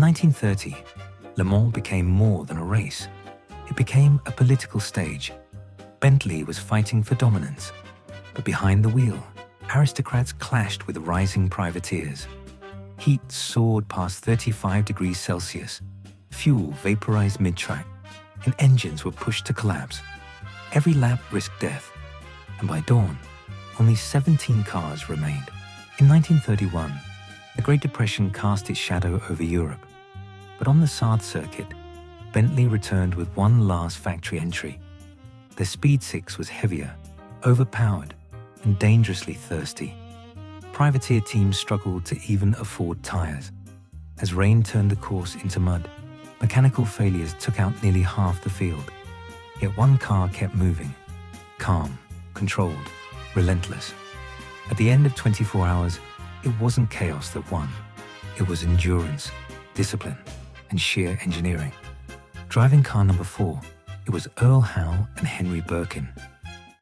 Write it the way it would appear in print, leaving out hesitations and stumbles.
1930, Le Mans became more than a race. It became a political stage. Bentley was fighting for dominance, but behind the wheel, aristocrats clashed with rising privateers. Heat soared past 35 degrees Celsius, fuel vaporized mid-track, and engines were pushed to collapse. Every lap risked death, and by dawn, only 17 cars remained. In 1931, the Great Depression cast its shadow over Europe, but on the South Circuit, Bentley returned with one last factory entry. Their Speed 6 was heavier, overpowered, and dangerously thirsty. Privateer teams struggled to even afford tires. As rain turned the course into mud, mechanical failures took out nearly half the field. Yet one car kept moving, calm, controlled, relentless. At the end of 24 hours, it wasn't chaos that won. It was endurance, discipline, and sheer engineering. Driving car number 4, it was Earl Howe and Henry Birkin.